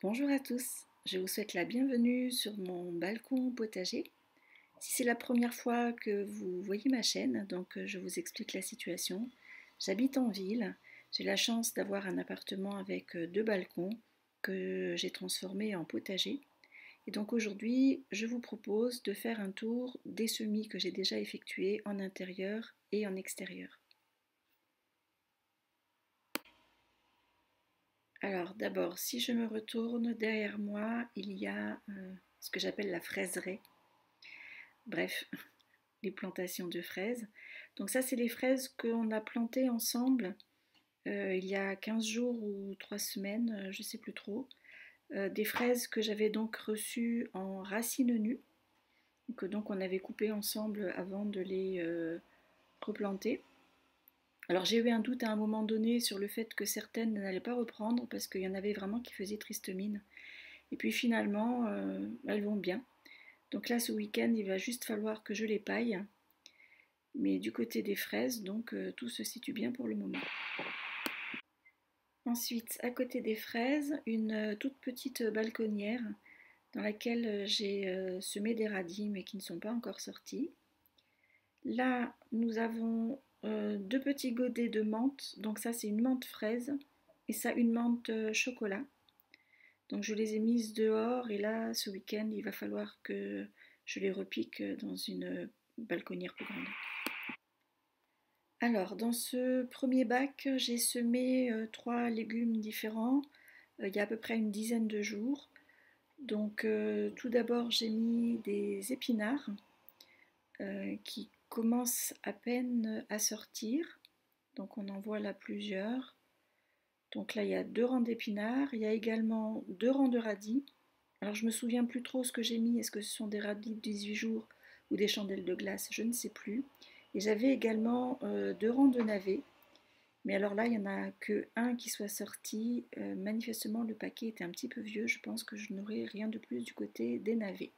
Bonjour à tous, je vous souhaite la bienvenue sur mon balcon potager. Si c'est la première fois que vous voyez ma chaîne, je vous explique la situation. J'habite en ville, j'ai la chance d'avoir un appartement avec deux balcons que j'ai transformé en potager. Et donc aujourd'hui, je vous propose de faire un tour des semis que j'ai déjà effectués en intérieur et en extérieur. Alors d'abord, si je me retourne derrière moi, il y a ce que j'appelle la fraiseraie. Bref, les plantations de fraises. Donc ça, c'est les fraises qu'on a plantées ensemble il y a 15 jours ou 3 semaines, je ne sais plus trop. Des fraises que j'avais donc reçues en racines nues, que donc on avait coupées ensemble avant de les replanter. Alors j'ai eu un doute à un moment donné sur le fait que certaines n'allaient pas reprendre parce qu'il y en avait vraiment qui faisaient triste mine. Et puis finalement, elles vont bien. Donc là, ce week-end, il va juste falloir que je les paille. Mais du côté des fraises, tout se situe bien pour le moment. Ensuite, à côté des fraises, une toute petite balconnière dans laquelle j'ai semé des radis mais qui ne sont pas encore sortis. Là, nous avons deux petits godets de menthe. Donc ça, c'est une menthe fraise et ça, une menthe chocolat. Donc je les ai mises dehors et là, ce week-end, il va falloir que je les repique dans une balconnière plus grande. Alors, dans ce premier bac, j'ai semé 3 légumes différents il y a à peu près une dizaine de jours. Tout d'abord, j'ai mis des épinards qui commencent à peine à sortir. Donc, on en voit là plusieurs. Donc là, il y a 2 rangs d'épinards. Il y a également 2 rangs de radis. Alors, je me souviens plus trop ce que j'ai mis. Est-ce que ce sont des radis de 18 jours ou des chandelles de glace? Je ne sais plus. Et j'avais également 2 rangs de navets. Mais alors là, il n'y en a que un qui soit sorti. Manifestement, le paquet était un petit peu vieux. Je pense que je n'aurai rien de plus du côté des navets.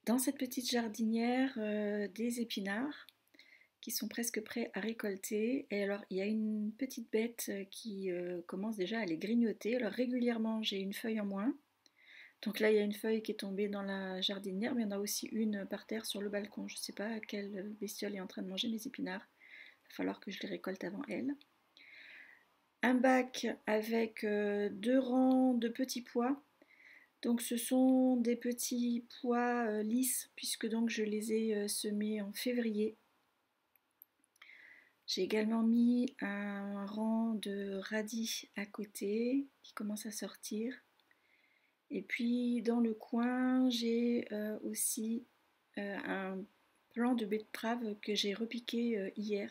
Dans cette petite jardinière, des épinards qui sont presque prêts à récolter. Et alors, il y a une petite bête qui commence déjà à les grignoter. Alors, régulièrement, j'ai une feuille en moins. Donc là, il y a une feuille qui est tombée dans la jardinière, mais il y en a aussi une par terre sur le balcon. Je ne sais pas quelle bestiole est en train de manger mes épinards. Il va falloir que je les récolte avant elle. Un bac avec 2 rangs de petits pois. Donc ce sont des petits pois lisses puisque donc je les ai semés en février. J'ai également mis un rang de radis à côté qui commence à sortir. Et puis dans le coin, j'ai aussi un plant de betterave que j'ai repiqué hier.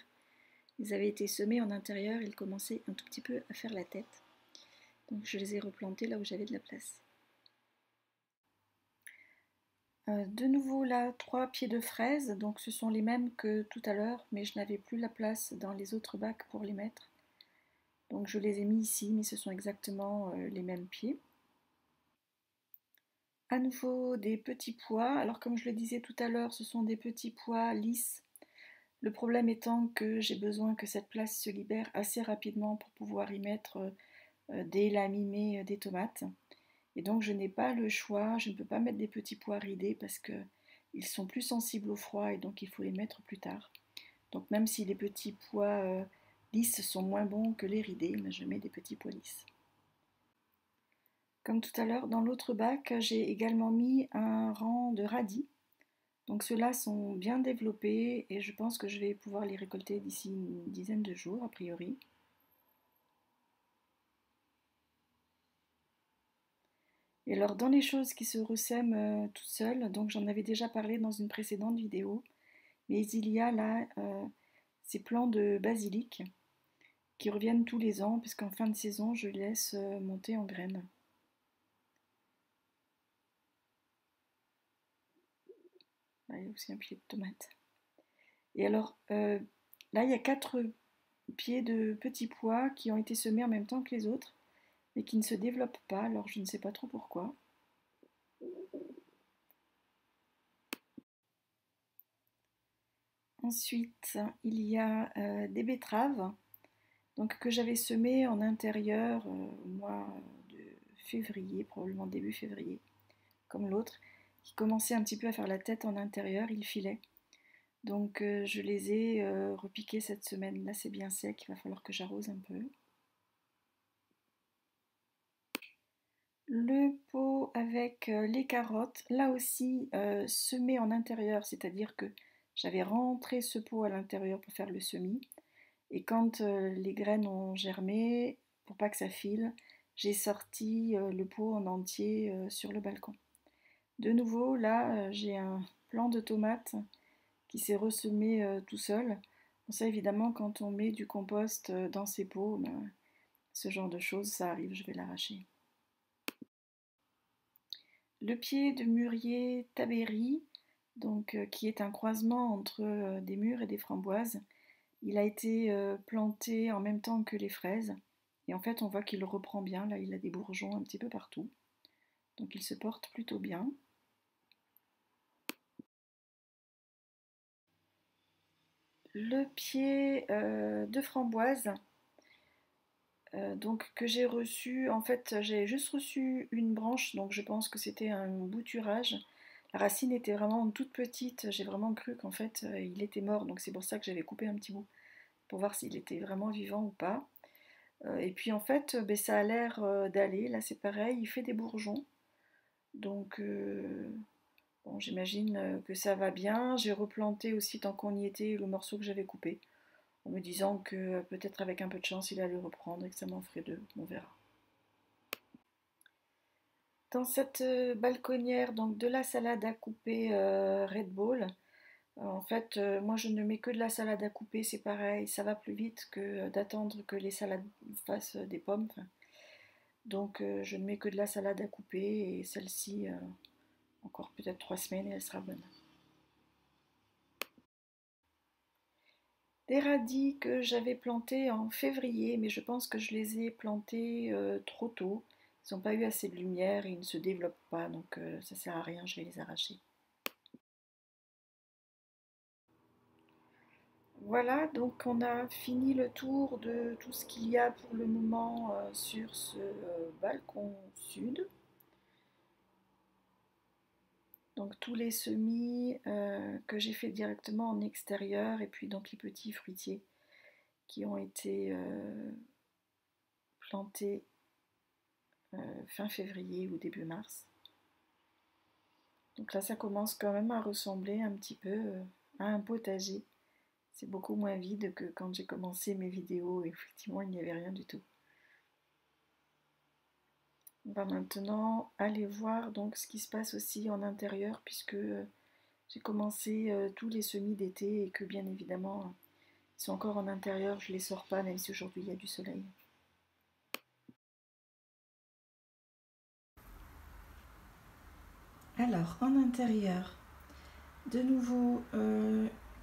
Ils avaient été semés en intérieur, ils commençaient un tout petit peu à faire la tête. Donc je les ai replantés là où j'avais de la place. De nouveau là, 3 pieds de fraises, donc ce sont les mêmes que tout à l'heure, mais je n'avais plus la place dans les autres bacs pour les mettre. Donc je les ai mis ici, mais ce sont exactement les mêmes pieds. À nouveau des petits pois. Alors comme je le disais tout à l'heure, ce sont des petits pois lisses. Le problème étant que j'ai besoin que cette place se libère assez rapidement pour pouvoir y mettre dès la mi-mai des tomates. Et donc je n'ai pas le choix, je ne peux pas mettre des petits pois ridés parce qu'ils sont plus sensibles au froid et donc il faut les mettre plus tard. Donc même si les petits pois lisses sont moins bons que les ridés, mais je mets des petits pois lisses. Comme tout à l'heure, dans l'autre bac, j'ai également mis un rang de radis. Donc ceux-là sont bien développés et je pense que je vais pouvoir les récolter d'ici une dizaine de jours a priori. Et alors dans les choses qui se ressèment toutes seules, donc j'en avais déjà parlé dans une précédente vidéo, mais il y a là ces plants de basilic qui reviennent tous les ans puisqu'en fin de saison je les laisse monter en graines. Là il y a aussi un pied de tomate. Et alors là il y a 4 pieds de petits pois qui ont été semés en même temps que les autres mais qui ne se développent pas, alors je ne sais pas trop pourquoi. Ensuite, il y a des betteraves. donc que j'avais semé en intérieur au mois de février, probablement début février, comme l'autre, qui commençait un petit peu à faire la tête en intérieur, il filait. Donc je les ai repiqués cette semaine. Là c'est bien sec, il va falloir que j'arrose un peu. Le pot avec les carottes, là aussi semé en intérieur, c'est-à-dire que j'avais rentré ce pot à l'intérieur pour faire le semis. Et quand les graines ont germé, pour pas que ça file, j'ai sorti le pot en entier sur le balcon. De nouveau, là, j'ai un plant de tomates qui s'est ressemé tout seul. Bon, ça, évidemment, quand on met du compost dans ces pots, ben, ce genre de choses, ça arrive, je vais l'arracher. Le pied de mûrier Tabéry, donc, qui est un croisement entre des mûres et des framboises, il a été planté en même temps que les fraises. Et en fait, on voit qu'il reprend bien. Là, il a des bourgeons un petit peu partout. Donc, il se porte plutôt bien. Le pied de framboise, donc que j'ai reçu, en fait, j'ai juste reçu une branche, donc je pense que c'était un bouturage. La racine était vraiment toute petite. J'ai vraiment cru qu'en fait, il était mort. Donc, c'est pour ça que j'avais coupé un petit bout pour voir s'il était vraiment vivant ou pas. Et puis en fait, ben, ça a l'air d'aller. Là, c'est pareil, il fait des bourgeons. Donc, bon, j'imagine que ça va bien. J'ai replanté aussi, tant qu'on y était, le morceau que j'avais coupé, en me disant que peut-être avec un peu de chance, il allait reprendre et que ça m'en ferait deux. On verra. Dans cette balconnière, donc de la salade à couper Red Bull. En fait, moi je ne mets que de la salade à couper, c'est pareil, ça va plus vite que d'attendre que les salades fassent des pommes. Enfin, donc je ne mets que de la salade à couper et celle-ci, encore peut-être 3 semaines et elle sera bonne. Des radis que j'avais plantés en février, mais je pense que je les ai plantés trop tôt. Ils n'ont pas eu assez de lumière et ils ne se développent pas, donc ça sert à rien, je vais les arracher. Voilà, donc on a fini le tour de tout ce qu'il y a pour le moment sur ce balcon sud. Donc tous les semis que j'ai fait directement en extérieur et puis donc les petits fruitiers qui ont été plantés fin février ou début mars. Donc là ça commence quand même à ressembler un petit peu à un potager. C'est beaucoup moins vide que quand j'ai commencé mes vidéos et effectivement il n'y avait rien du tout. On va maintenant aller voir donc ce qui se passe aussi en intérieur puisque j'ai commencé tous les semis d'été et que bien évidemment ils sont encore en intérieur, je ne les sors pas même si aujourd'hui il y a du soleil. Alors en intérieur, de nouveau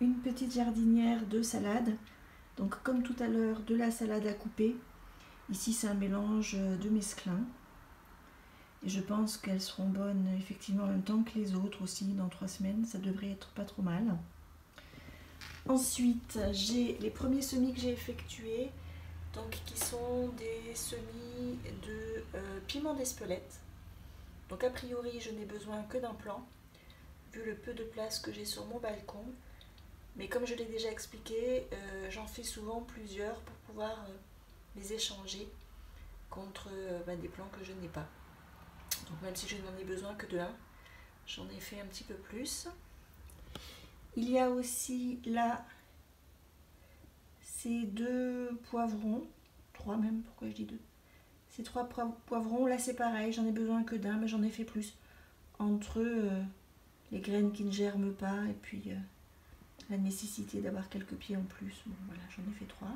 une petite jardinière de salade. Donc comme tout à l'heure de la salade à couper. Ici c'est un mélange de mesclun. Et je pense qu'elles seront bonnes effectivement en même temps que les autres aussi dans 3 semaines. Ça devrait être pas trop mal. Ensuite, j'ai les premiers semis que j'ai effectués, donc qui sont des semis de piment d'Espelette. Donc a priori, je n'ai besoin que d'un plant, vu le peu de place que j'ai sur mon balcon. Mais comme je l'ai déjà expliqué, j'en fais souvent plusieurs pour pouvoir les échanger contre des plants que je n'ai pas. Donc même si je n'en ai besoin que de un, j'en ai fait un petit peu plus. Il y a aussi là ces 2 poivrons, 3 même, pourquoi je dis 2? Ces 3 poivrons, là c'est pareil, j'en ai besoin que d'un, mais j'en ai fait plus. Entre les graines qui ne germent pas et puis la nécessité d'avoir quelques pieds en plus. Bon voilà, j'en ai fait 3.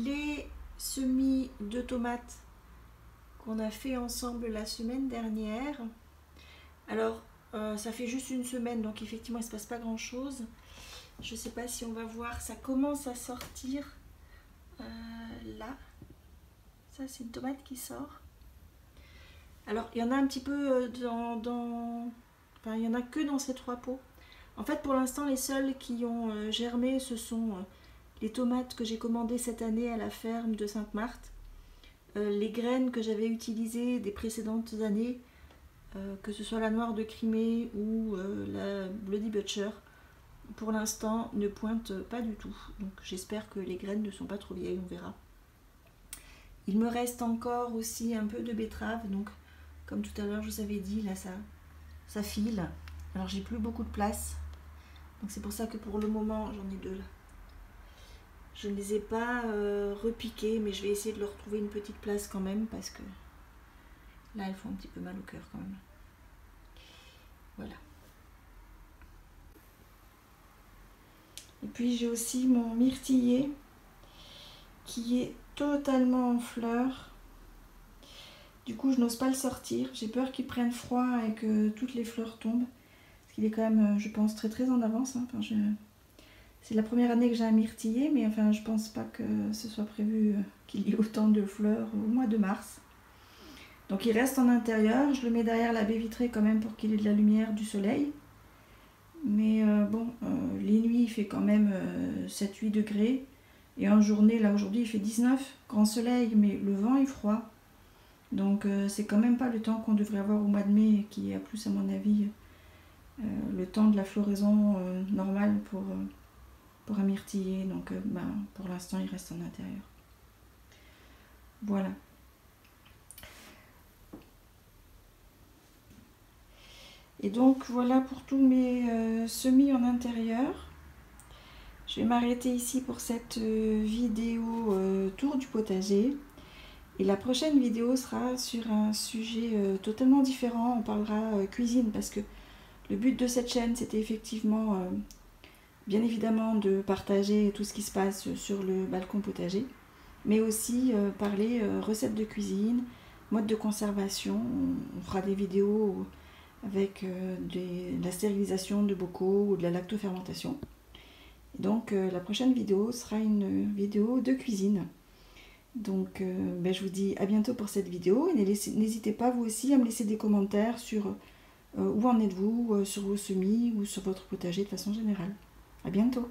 Les semis de tomates qu'on a fait ensemble la semaine dernière. Alors, ça fait juste une semaine, donc effectivement, il ne se passe pas grand-chose. Je ne sais pas si on va voir, ça commence à sortir là. Ça, c'est une tomate qui sort. Alors, il y en a un petit peu enfin, il n'y en a que dans ces 3 pots. En fait, pour l'instant, les seuls qui ont germé, ce sont les tomates que j'ai commandées cette année à la ferme de Sainte-Marthe, les graines que j'avais utilisées des précédentes années, que ce soit la noire de Crimée ou la Bloody Butcher, pour l'instant ne pointent pas du tout. Donc j'espère que les graines ne sont pas trop vieilles, on verra. Il me reste encore aussi un peu de betterave, donc comme tout à l'heure je vous avais dit, là ça file. Alors j'ai plus beaucoup de place, donc c'est pour ça que pour le moment j'en ai 2 là. Je ne les ai pas repiquées, mais je vais essayer de leur trouver une petite place quand même, parce que là elles font un petit peu mal au cœur quand même. Voilà. Et puis j'ai aussi mon myrtillier qui est totalement en fleurs. Du coup je n'ose pas le sortir, j'ai peur qu'il prenne froid et que toutes les fleurs tombent. Parce qu'il est quand même, je pense, très en avance. Enfin, c'est la première année que j'ai un myrtillier, mais enfin je pense pas que ce soit prévu qu'il y ait autant de fleurs au mois de mars. Donc il reste en intérieur, je le mets derrière la baie vitrée quand même pour qu'il ait de la lumière, du soleil. Mais les nuits il fait quand même 7-8 degrés. Et en journée, là aujourd'hui il fait 19, grand soleil, mais le vent est froid. Donc c'est quand même pas le temps qu'on devrait avoir au mois de mai, qui est à plus à mon avis le temps de la floraison normale pour un myrtillier. Donc pour l'instant il reste en intérieur. Voilà. Et donc voilà pour tous mes semis en intérieur. Je vais m'arrêter ici pour cette vidéo tour du potager. Et la prochaine vidéo sera sur un sujet totalement différent. On parlera cuisine, parce que le but de cette chaîne, c'était effectivement, bien évidemment, de partager tout ce qui se passe sur le balcon potager, mais aussi parler recettes de cuisine, mode de conservation. On fera des vidéos avec de la stérilisation de bocaux ou de la lactofermentation. Donc la prochaine vidéo sera une vidéo de cuisine. Donc je vous dis à bientôt pour cette vidéo. Et n'hésitez pas vous aussi à me laisser des commentaires sur où en êtes-vous sur vos semis ou sur votre potager de façon générale. À bientôt.